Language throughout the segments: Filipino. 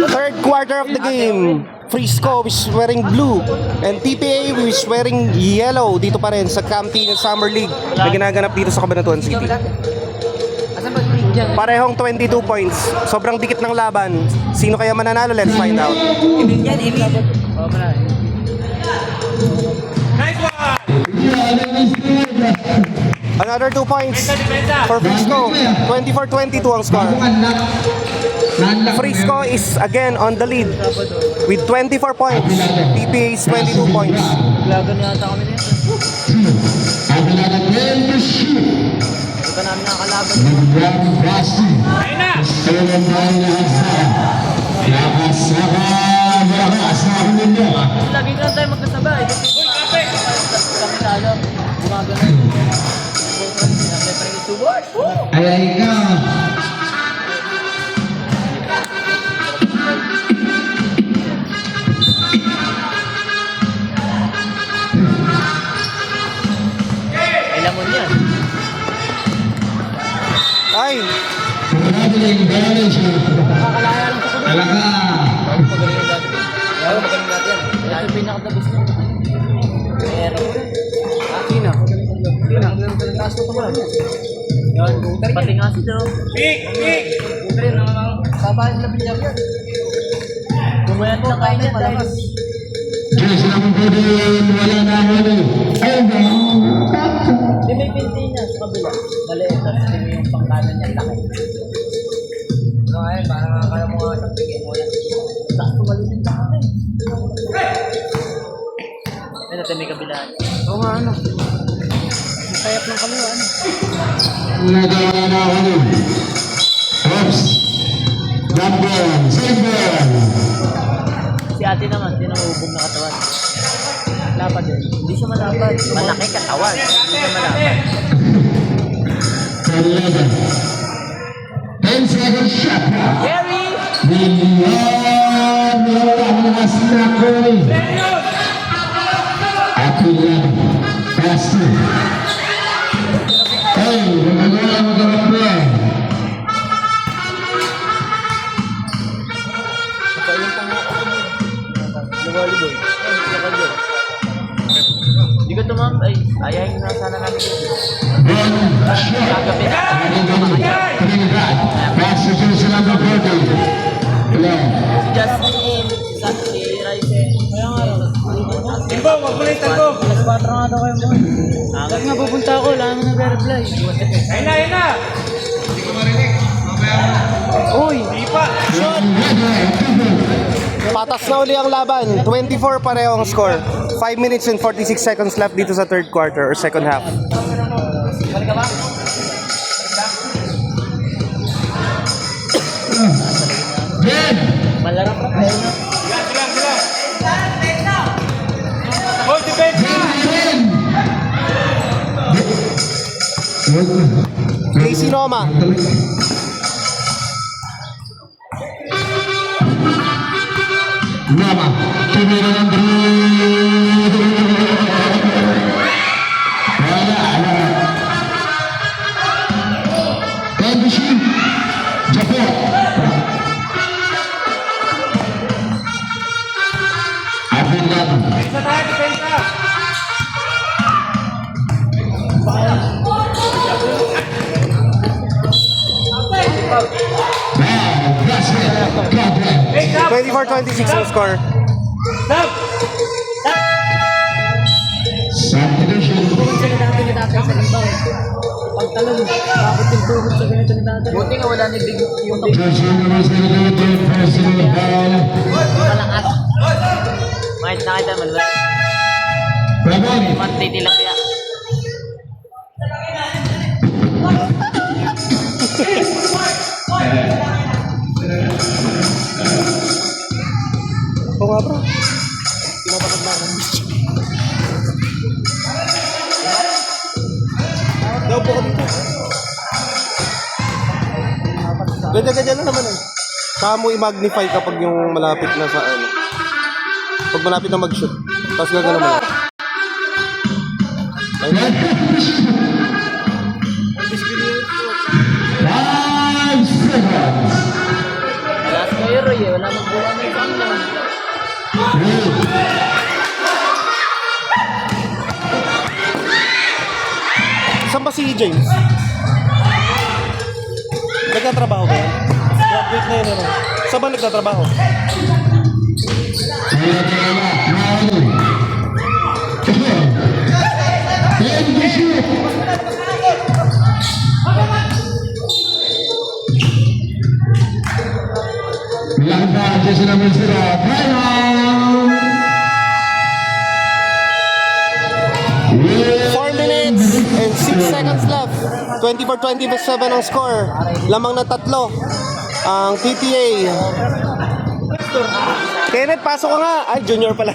Third quarter of the game. Frisco is wearing blue and TPA is wearing yellow dito pa rin sa Campino Summer League na ginaganap dito sa Cabanatuan City. Parehong 22 points. Sobrang dikit ng laban. Sino kaya mananalo? Let's find out. Another 2 points for Frisco. 24-22 ang score. Frisco is again on the lead with 24 points. TPA is 22 points. Lagan yata kami nito. Ito namin nakakalaban. Ayun na! Lagi na tayo magkasabay. Uy, kape! Kami talo. Gumagano. Ayan ka. Ay, lamon yan. Ay, Traveling violation. Nakakalaya lang sa kulo. Talaga. Magaling natin. Kaya magaling natin. Kaya yung pinakatabos na. Pero, Sina. Taas ko pa. Yan, pati nga sila. Big! Big! Rin naman. Sabahin na pinag yan. Bumayat na kain yan dahil. Diyos lang po din. Wala na ako din. Ayun ba? Di may pinti niya sa kabila. Maliit. Tapos di may yung pangkanan niya laki. No, ay, parang kaya mo nga siyang bigyan mo yan. Tapos kumalitin sa akin. Ay, natin may kabilaan. Oo nga, ano. Masayap ng kaliwa, ano. Wala na ako din. Oops. Number 7. Si ate naman, tinangubog na katawan. Lapad yun. Hindi siya malapad. Malaki katawan. Hindi siya malapad. 10 seconds shot. Gary! Miliyon ang lakas na ko. Ato lang. Pasti. Hey, magagawa mo ganap mo yan. Napayong pang ako mo. Nag-volleyball. Nag-volleyball. Hindi ko tumam. Ay, ayayin na sana namin. One shot. Kagabi na. Trinidad. Pass to Jose number 40. Hello. Si Justin. Si Raisen. Kaya nga rin. Timbo, magulit ako! Mas 4 nga daw kayo mo. Bakit nga pupunta ako? Wala naman nag-reply. Ayun na, ayun na! Uy! Hindi pa! patas na uli ang laban. 24 pareho ang score. 5 minutes and 46 seconds left dito sa third quarter or second half. Balik ka ba? Malarap na tayo. Sila! Hold defense na! Casey Noma. Noma. Tumira ng wala. Tenbushi. Japan. Abin lang. Isa tayo, defensa! Wow, that's it. Goddamn. Hey, stop! 24-26 ang score. Stop! Subdivision. Sa natin ni tatay sa limbaw. Pagtalon, bakit yung tuhod sa ganito ni tatay? Buti nga wala ni Big yung Joshua was going to do the personal ball. malakas. Kahit nakita mo, diba? Ramon. Mantay tilapia. Oo nga bro. Daw po kami dito. Ganyan-ganyan na naman eh. Saka mo i-magnify kapag yung malapit na sa ano. Pag malapit na mag-shoot. Tapos gagana mo lang. Ayun na. 5 seconds. Last player Roy eh. Wala magbuha na yung kanila. Saan ba si James? Nagtatrabaho ba yan? Graduate na yun, ano? Saan ba nagtatrabaho? Langkah jersey number 0, Brian. 4 minutes and 6 seconds left. 24-27 ang score. Lamang na tatlo ang TPA. Kenneth, pasok ka nga. Ay, junior pala.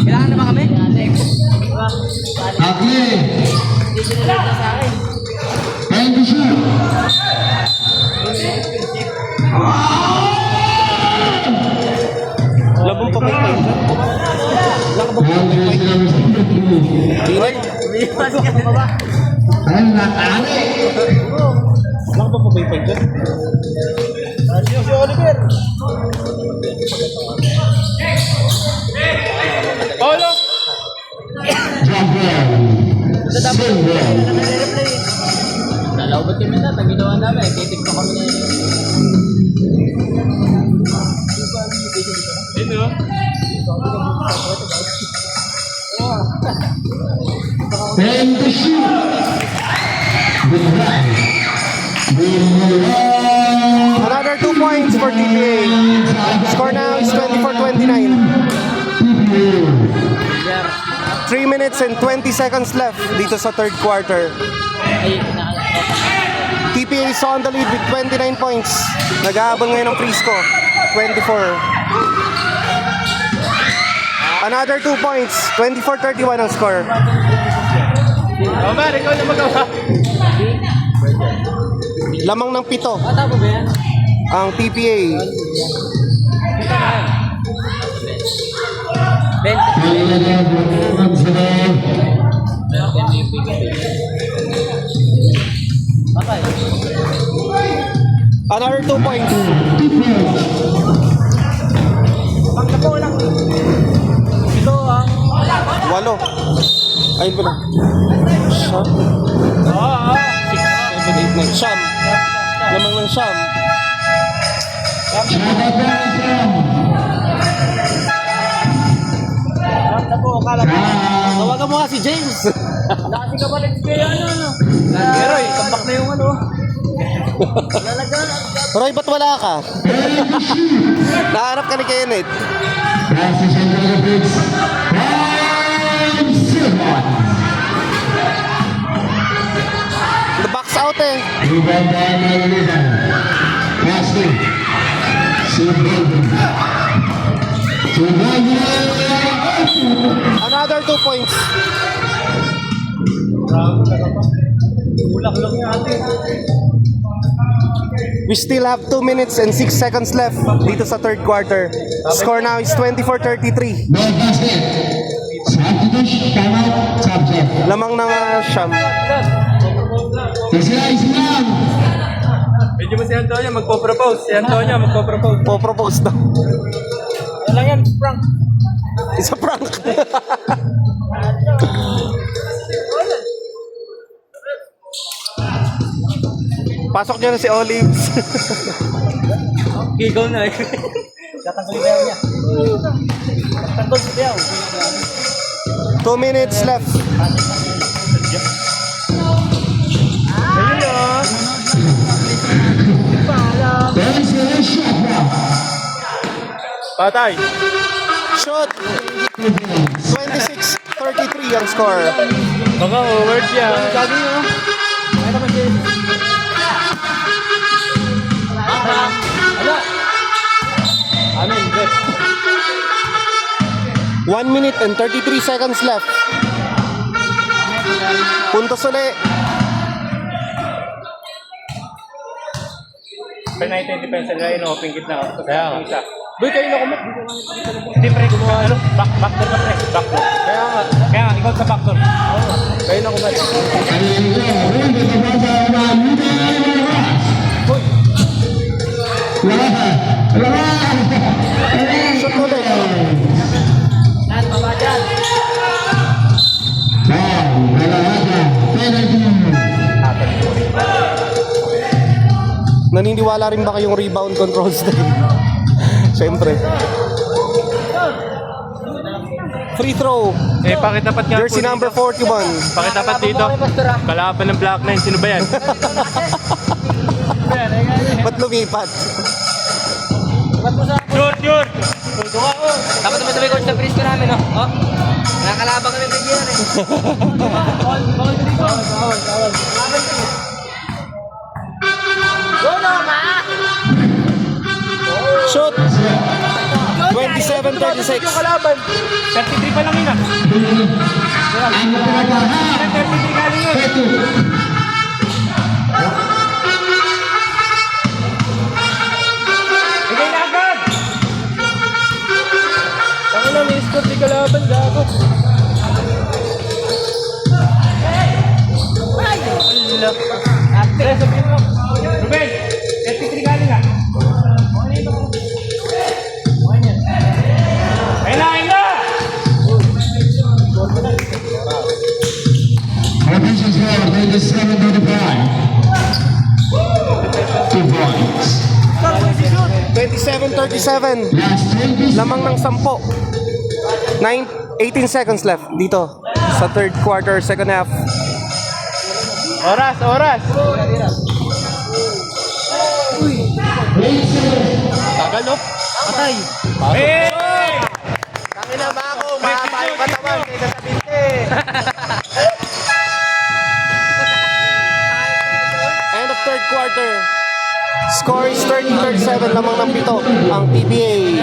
Kailangan na ba kami? Akli. And the shoot. Labong pa may time dyan. And jersey number 2. Lipas ka na ba? And nakani. Lang ba pa may time dyan? Si Oliver. Paulo! Jump ball. Single. Nalaw ba't kami na? Taginawa namin. Titig pa kami na yun. Sino? And the shoot. Good right. Another 2 points for TPA. Score now is 24-29. 3 minutes and 20 seconds left dito sa third quarter. Ay, TPA is on the lead with 29 points. Nag-aabang ngayon ng Frisco. 24. Another 2 points. 24-31 ang score. Omar, ikaw na magawa. Lamang ng 7 bata po ba yan? ang TPA. 20. Patay. Another 2 points. Ito ang 8. Ayun pala. Siyam. Oo. 6, 7, 8, 9. Siyam. Lamang ng siyam. tawagan mo nga si James. Nakasi ka pa rin kaya ano. Pero tambak na yung ano. Lalagyan. Roy, ba't wala ka? Nahanap ka ni Kenneth. The box out eh. Another 2 points. We still have 2 minutes and 6 seconds left dito sa third quarter. Score now is 24-33. No basket. Substitution, timeout, subject. Lamang ng siyam. Islam. Medyo mo si Antonio magpo-propose. Si Antonio magpo-propose. Po-propose daw. Yan lang yan, prank. It's a prank. Pasok niya na si Olives. Gigaw na eh. Tatanggal yung bayaw niya. Tatanggal si bayaw. 2 minutes left. Ayun o. Patay. Shoot. 26-33 ang score. Baka over siya. Sabi nyo. Ay naman si... Ala! Amin, good. 1 minute and 33 seconds left. Puntos uli. Penalty defense na yun, open gitna. Kaya nga. Boy, kayo na kumot. Hindi pre, gumawa ano? Backdoor na pre. Backdoor. Kaya nga. Kaya nga, ikaw sa backdoor. Kayo na kumot. Boy. Shoot ulit. Yan, baba dyan. Naniniwala rin ba kayong rebound controls din? Siyempre. Free throw. Eh, pakitapat nga Jersey po number dito. 41. Pakitapat dito. Kalaban ng Black 9. Sino ba yan? Ba't lumipat? Shoot, shoot! Punto ka, oh. Dapat naman sabi coach na frisco namin, no? Oh? Nakakalabang kami bigyan eh. Go na ka! Shoot! 27-36. Kalaban. 33 pa lang yun, ah. 33 galing yun. Bigay na agad! Ako na, may score di kalaban, gago. Ate, sabihin mo. Ruben, 33 galing ah. Ayun na, ayun na! Officials score 27-35. 2 points. 27-37. Last 20 Lamang ng 10. 18 seconds left dito sa third quarter, second half. Oras, oras! Tagal, no? Patay! Hey! Tangin na ba ako? Mahaba yung katawan kaysa sa binte. End of third quarter. Score is 30-37, lamang ng 7 ang PBA.